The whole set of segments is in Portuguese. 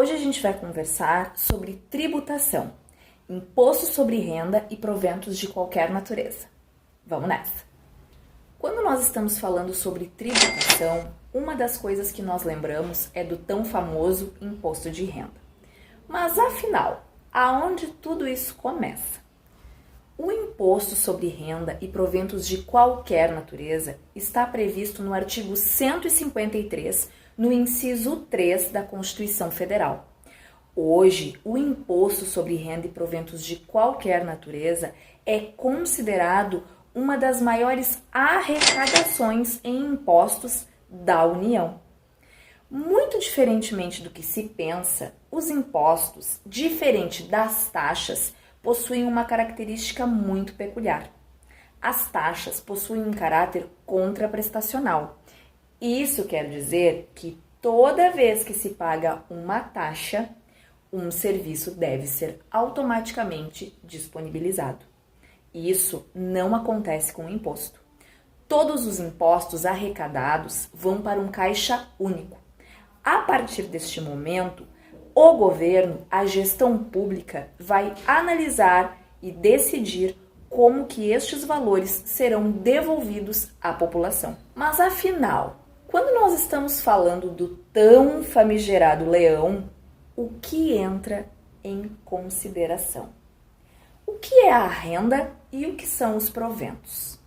Hoje a gente vai conversar sobre tributação, imposto sobre renda e proventos de qualquer natureza. Vamos nessa! Quando nós estamos falando sobre tributação, uma das coisas que nós lembramos é do tão famoso imposto de renda. Mas afinal, aonde tudo isso começa? O imposto sobre renda e proventos de qualquer natureza está previsto no artigo 153, no inciso 3 da Constituição Federal. Hoje, o imposto sobre renda e proventos de qualquer natureza é considerado uma das maiores arrecadações em impostos da União. Muito diferentemente do que se pensa, os impostos, diferente das taxas, possuem uma característica muito peculiar. As taxas possuem um caráter contraprestacional. Isso quer dizer que toda vez que se paga uma taxa, um serviço deve ser automaticamente disponibilizado. Isso não acontece com o imposto. Todos os impostos arrecadados vão para um caixa único. A partir deste momento, o governo, a gestão pública, vai analisar e decidir como que estes valores serão devolvidos à população. Mas afinal, quando nós estamos falando do tão famigerado leão, o que entra em consideração? O que é a renda e o que são os proventos?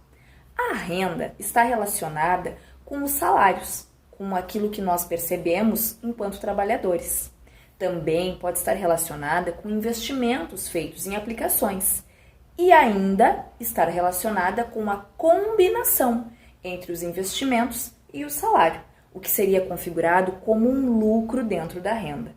A renda está relacionada com os salários, com aquilo que nós percebemos enquanto trabalhadores. Também pode estar relacionada com investimentos feitos em aplicações e ainda estar relacionada com a combinação entre os investimentos e o salário, o que seria configurado como um lucro dentro da renda.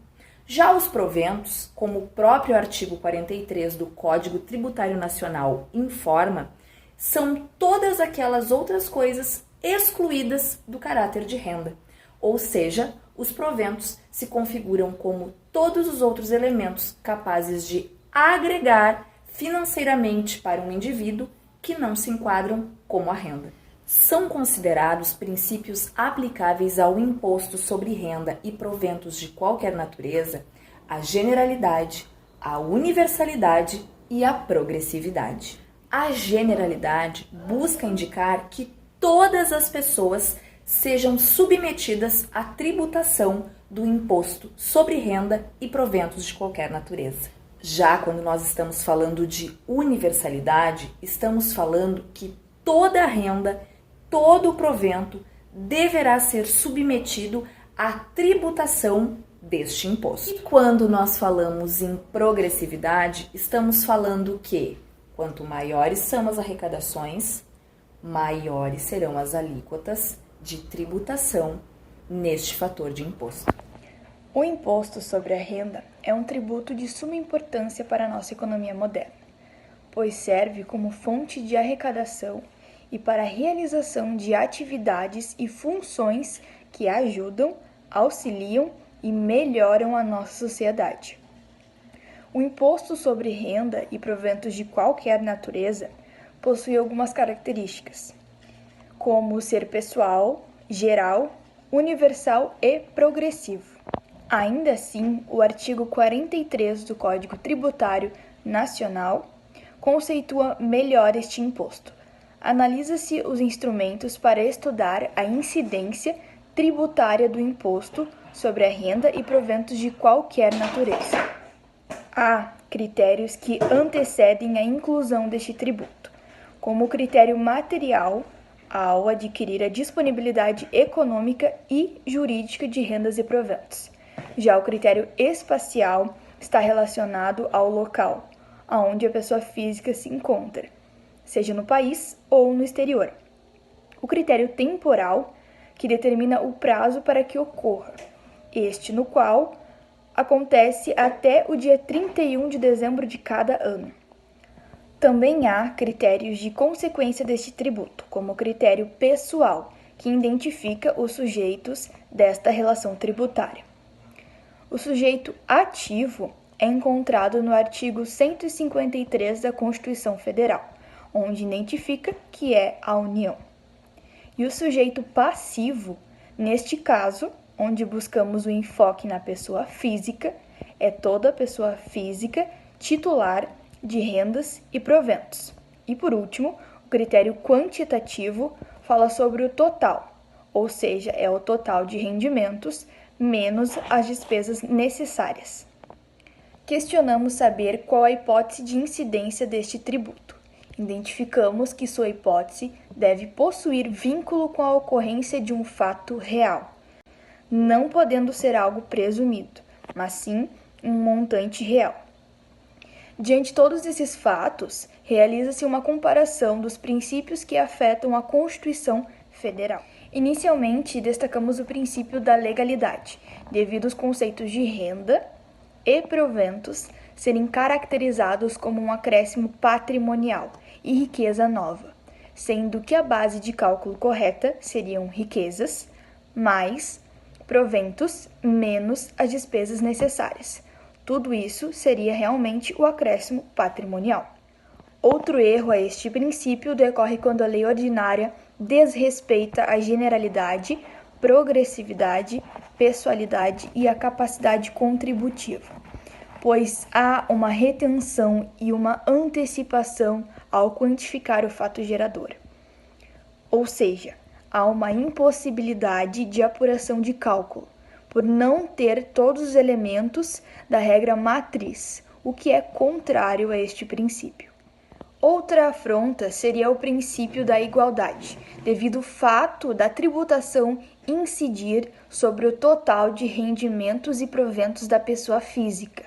Já os proventos, como o próprio artigo 43 do Código Tributário Nacional informa, são todas aquelas outras coisas excluídas do caráter de renda, ou seja, os proventos se configuram como todos os outros elementos capazes de agregar financeiramente para um indivíduo que não se enquadram como a renda. São considerados princípios aplicáveis ao imposto sobre renda e proventos de qualquer natureza a generalidade, a universalidade e a progressividade. A generalidade busca indicar que todas as pessoas sejam submetidas à tributação do imposto sobre renda e proventos de qualquer natureza. Já quando nós estamos falando de universalidade, estamos falando que toda a renda, todo o provento deverá ser submetido à tributação deste imposto. E quando nós falamos em progressividade, estamos falando que quanto maiores são as arrecadações, maiores serão as alíquotas de tributação neste fator de imposto. O imposto sobre a renda é um tributo de suma importância para a nossa economia moderna, pois serve como fonte de arrecadação e para a realização de atividades e funções que ajudam, auxiliam e melhoram a nossa sociedade. O imposto sobre renda e proventos de qualquer natureza possui algumas características, como ser pessoal, geral, universal e progressivo. Ainda assim, o artigo 43 do Código Tributário Nacional conceitua melhor este imposto. Analisa-se os instrumentos para estudar a incidência tributária do imposto sobre a renda e proventos de qualquer natureza. Há critérios que antecedem a inclusão deste tributo, como o critério material, ao adquirir a disponibilidade econômica e jurídica de rendas e proventos. Já o critério espacial está relacionado ao local, aonde a pessoa física se encontra, seja no país ou no exterior. O critério temporal, que determina o prazo para que ocorra, este no qual acontece até o dia 31 de dezembro de cada ano. Também há critérios de consequência deste tributo, como o critério pessoal, que identifica os sujeitos desta relação tributária. O sujeito ativo é encontrado no artigo 153 da Constituição Federal, onde identifica que é a União. E o sujeito passivo, neste caso, onde buscamos o enfoque na pessoa física, é toda pessoa física titular de rendas e proventos. E por último, o critério quantitativo fala sobre o total, ou seja, é o total de rendimentos menos as despesas necessárias. Questionamos saber qual a hipótese de incidência deste tributo. Identificamos que sua hipótese deve possuir vínculo com a ocorrência de um fato real, não podendo ser algo presumido, mas sim um montante real. Diante de todos esses fatos, realiza-se uma comparação dos princípios que afetam a Constituição Federal. Inicialmente, destacamos o princípio da legalidade, devido aos conceitos de renda e proventos serem caracterizados como um acréscimo patrimonial e riqueza nova, sendo que a base de cálculo correta seriam riquezas mais proventos menos as despesas necessárias. Tudo isso seria realmente o acréscimo patrimonial. Outro erro a este princípio decorre quando a lei ordinária desrespeita a generalidade, progressividade, pessoalidade e a capacidade contributiva, pois há uma retenção e uma antecipação ao quantificar o fato gerador. Ou seja, há uma impossibilidade de apuração de cálculo, por não ter todos os elementos da regra matriz, o que é contrário a este princípio. Outra afronta seria o princípio da igualdade, devido ao fato da tributação incidir sobre o total de rendimentos e proventos da pessoa física.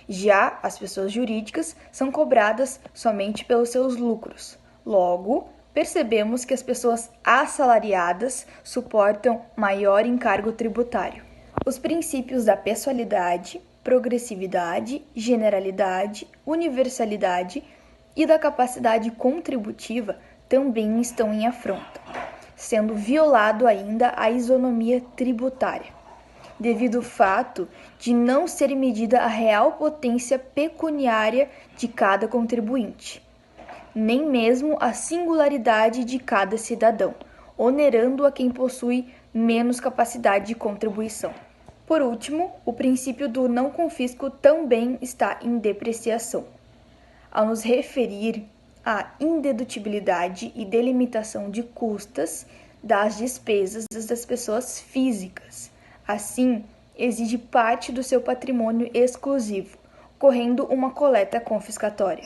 Já as pessoas jurídicas são cobradas somente pelos seus lucros. Logo, percebemos que as pessoas assalariadas suportam maior encargo tributário. Os princípios da pessoalidade, progressividade, generalidade, universalidade e da capacidade contributiva também estão em afronta, sendo violado ainda a isonomia tributária, devido ao fato de não ser medida a real potência pecuniária de cada contribuinte, nem mesmo a singularidade de cada cidadão, onerando a quem possui menos capacidade de contribuição. Por último, o princípio do não confisco também está em depreciação. Ao nos referir à indedutibilidade e delimitação de custas das despesas das pessoas físicas, assim, exige parte do seu patrimônio exclusivo, ocorrendo uma coleta confiscatória.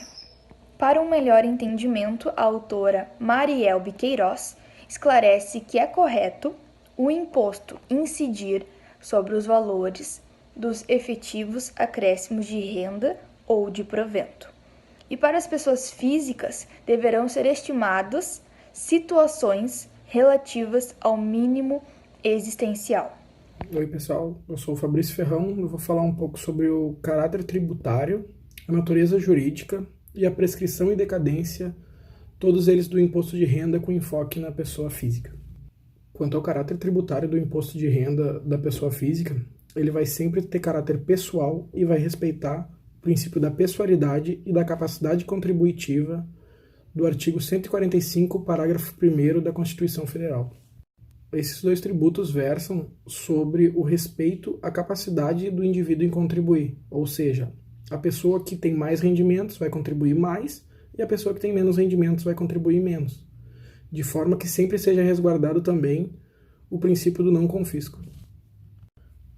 Para um melhor entendimento, a autora Marielbe Queiroz esclarece que é correto o imposto incidir sobre os valores dos efetivos acréscimos de renda ou de provento. E para as pessoas físicas, deverão ser estimadas situações relativas ao mínimo existencial. Oi pessoal, eu sou o Fabrício Ferrão e vou falar um pouco sobre o caráter tributário, a natureza jurídica e a prescrição e decadência, todos eles do imposto de renda com enfoque na pessoa física. Quanto ao caráter tributário do imposto de renda da pessoa física, ele vai sempre ter caráter pessoal e vai respeitar o princípio da pessoalidade e da capacidade contributiva do artigo 145, parágrafo 1º da Constituição Federal. Esses dois tributos versam sobre o respeito à capacidade do indivíduo em contribuir, ou seja, a pessoa que tem mais rendimentos vai contribuir mais e a pessoa que tem menos rendimentos vai contribuir menos, de forma que sempre seja resguardado também o princípio do não confisco.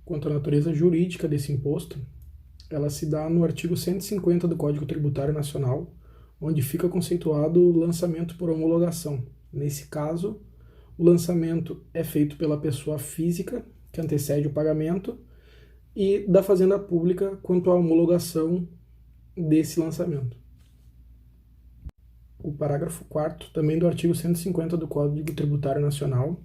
Quanto à natureza jurídica desse imposto, ela se dá no artigo 150 do Código Tributário Nacional, onde fica conceituado o lançamento por homologação. Nesse caso, o lançamento é feito pela pessoa física, que antecede o pagamento, e da Fazenda Pública quanto à homologação desse lançamento. O parágrafo 4º, também do artigo 150 do Código Tributário Nacional,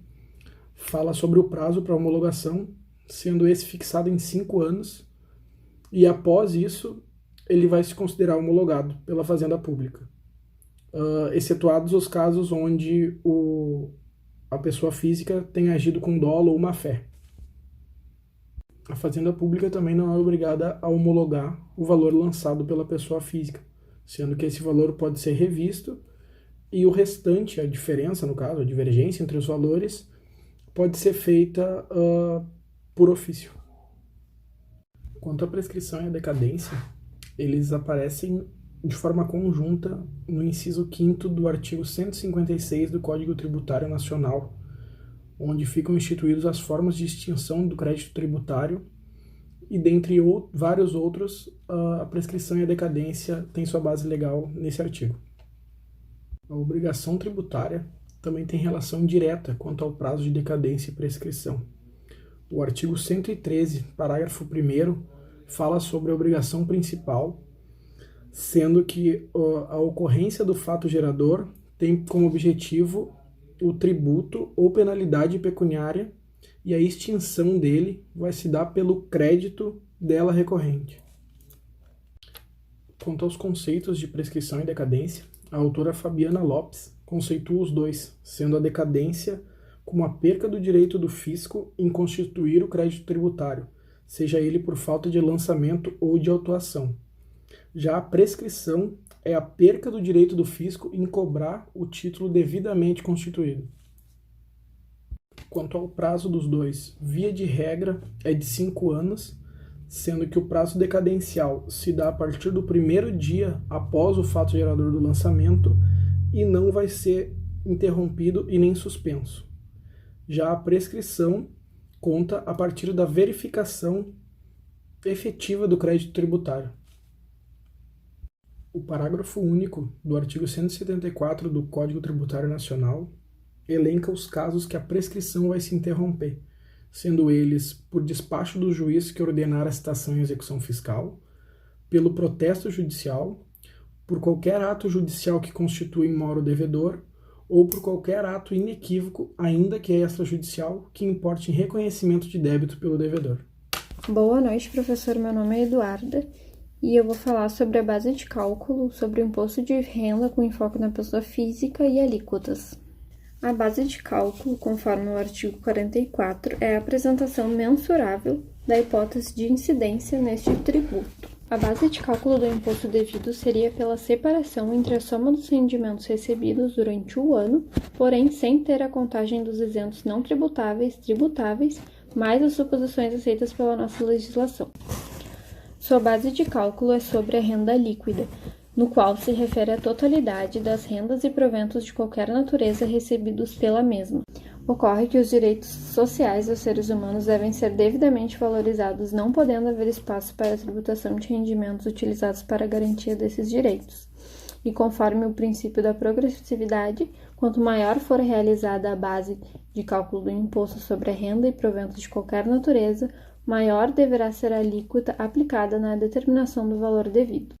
fala sobre o prazo para homologação, sendo esse fixado em 5 anos, e após isso, ele vai se considerar homologado pela Fazenda Pública, excetuados os casos onde a pessoa física tenha agido com dolo ou má-fé. A Fazenda Pública também não é obrigada a homologar o valor lançado pela pessoa física, sendo que esse valor pode ser revisto e o restante, a diferença no caso, a divergência entre os valores, pode ser feita por ofício. Quanto à prescrição e à decadência, eles aparecem de forma conjunta no inciso 5º do artigo 156 do Código Tributário Nacional, onde ficam instituídas as formas de extinção do crédito tributário e, dentre vários outros, a prescrição e a decadência têm sua base legal nesse artigo. A obrigação tributária também tem relação direta quanto ao prazo de decadência e prescrição. O artigo 113, parágrafo 1º, fala sobre a obrigação principal, sendo que a ocorrência do fato gerador tem como objetivo o tributo ou penalidade pecuniária e a extinção dele vai se dar pelo crédito dela recorrente. Quanto aos conceitos de prescrição e decadência, a autora Fabiana Lopes conceitua os dois, sendo a decadência como a perca do direito do fisco em constituir o crédito tributário, seja ele por falta de lançamento ou de autuação. Já a prescrição é a perca do direito do fisco em cobrar o título devidamente constituído. Quanto ao prazo dos dois, via de regra é de 5 anos, sendo que o prazo decadencial se dá a partir do primeiro dia após o fato gerador do lançamento e não vai ser interrompido e nem suspenso. Já a prescrição conta a partir da verificação efetiva do crédito tributário. O parágrafo único do artigo 174 do Código Tributário Nacional elenca os casos que a prescrição vai se interromper, sendo eles por despacho do juiz que ordenar a citação e execução fiscal, pelo protesto judicial, por qualquer ato judicial que constitui moro devedor ou por qualquer ato inequívoco, ainda que extrajudicial, que importe em reconhecimento de débito pelo devedor. Boa noite, professor. Meu nome é Eduarda e eu vou falar sobre a base de cálculo sobre o imposto de renda com enfoque na pessoa física e alíquotas. A base de cálculo, conforme o artigo 44, é a apresentação mensurável da hipótese de incidência neste tributo. A base de cálculo do imposto devido seria pela separação entre a soma dos rendimentos recebidos durante o ano, porém sem ter a contagem dos isentos não tributáveis, mais as suposições aceitas pela nossa legislação. Sua base de cálculo é sobre a renda líquida, no qual se refere à totalidade das rendas e proventos de qualquer natureza recebidos pela mesma. Ocorre que os direitos sociais dos seres humanos devem ser devidamente valorizados, não podendo haver espaço para a tributação de rendimentos utilizados para a garantia desses direitos. E conforme o princípio da progressividade, quanto maior for realizada a base de cálculo do imposto sobre a renda e proventos de qualquer natureza, maior deverá ser a alíquota aplicada na determinação do valor devido.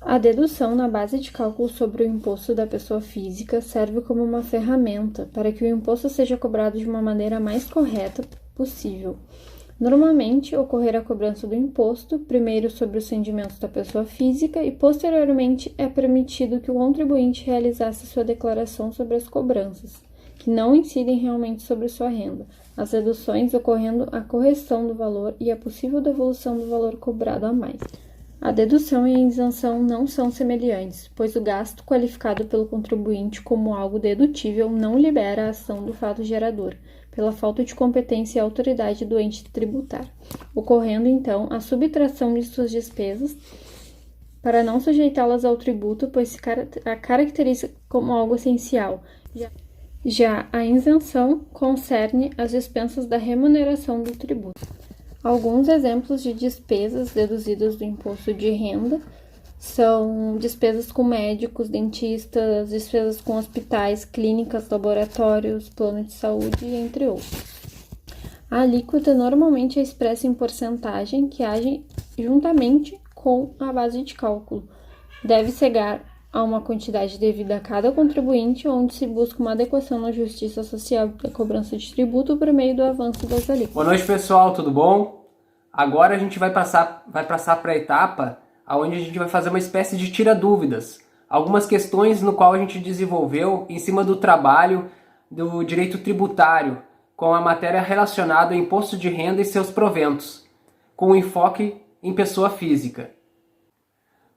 A dedução na base de cálculo sobre o imposto da pessoa física serve como uma ferramenta para que o imposto seja cobrado de uma maneira mais correta possível. Normalmente, ocorrerá a cobrança do imposto, primeiro sobre os rendimentos da pessoa física e, posteriormente, é permitido que o contribuinte realizasse sua declaração sobre as cobranças, que não incidem realmente sobre sua renda, as deduções ocorrendo a correção do valor e a possível devolução do valor cobrado a mais. A dedução e a isenção não são semelhantes, pois o gasto qualificado pelo contribuinte como algo dedutível não libera a ação do fato gerador, pela falta de competência e autoridade do ente tributário, ocorrendo então a subtração de suas despesas para não sujeitá-las ao tributo, pois se caracteriza como algo essencial. Já a isenção concerne as dispensas da remuneração do tributo. Alguns exemplos de despesas deduzidas do imposto de renda são despesas com médicos, dentistas, despesas com hospitais, clínicas, laboratórios, plano de saúde, entre outros. A alíquota normalmente é expressa em porcentagem que age juntamente com a base de cálculo. Deve chegar a uma quantidade devida a cada contribuinte, onde se busca uma adequação na justiça social da cobrança de tributo por meio do avanço das alíquotas. Boa noite, pessoal, tudo bom? Agora a gente vai passar para a etapa onde a gente vai fazer uma espécie de tira-dúvidas. Algumas questões no qual a gente desenvolveu em cima do trabalho do direito tributário, com a matéria relacionada ao imposto de renda e seus proventos, com enfoque em pessoa física.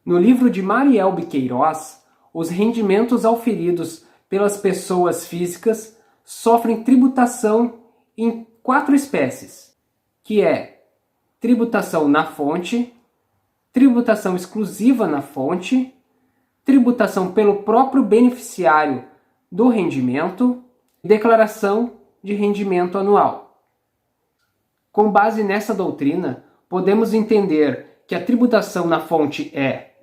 No livro de Marielbe Queiroz, os rendimentos auferidos pelas pessoas físicas sofrem tributação em 4 espécies. que é tributação na fonte, tributação exclusiva na fonte, tributação pelo próprio beneficiário do rendimento e declaração de rendimento anual. Com base nessa doutrina, podemos entender que a tributação na fonte é: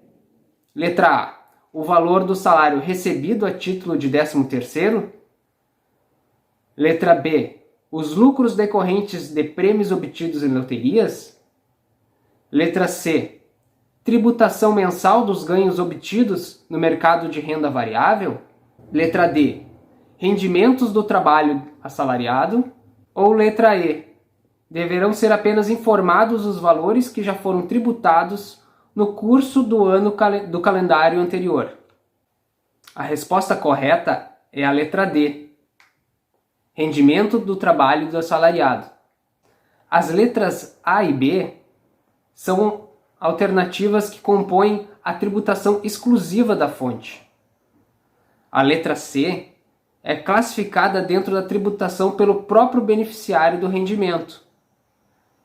letra A, o valor do salário recebido a título de 13º. Letra B, os lucros decorrentes de prêmios obtidos em loterias. Letra C, tributação mensal dos ganhos obtidos no mercado de renda variável. Letra D, rendimentos do trabalho assalariado. Ou letra E, deverão ser apenas informados os valores que já foram tributados no curso do ano do calendário anterior. A resposta correta é a letra D, rendimento do trabalho do assalariado. As letras A e B são alternativas que compõem a tributação exclusiva da fonte. A letra C é classificada dentro da tributação pelo próprio beneficiário do rendimento.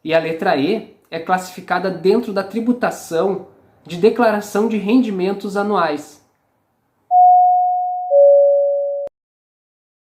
E a letra E é classificada dentro da tributação de declaração de rendimentos anuais.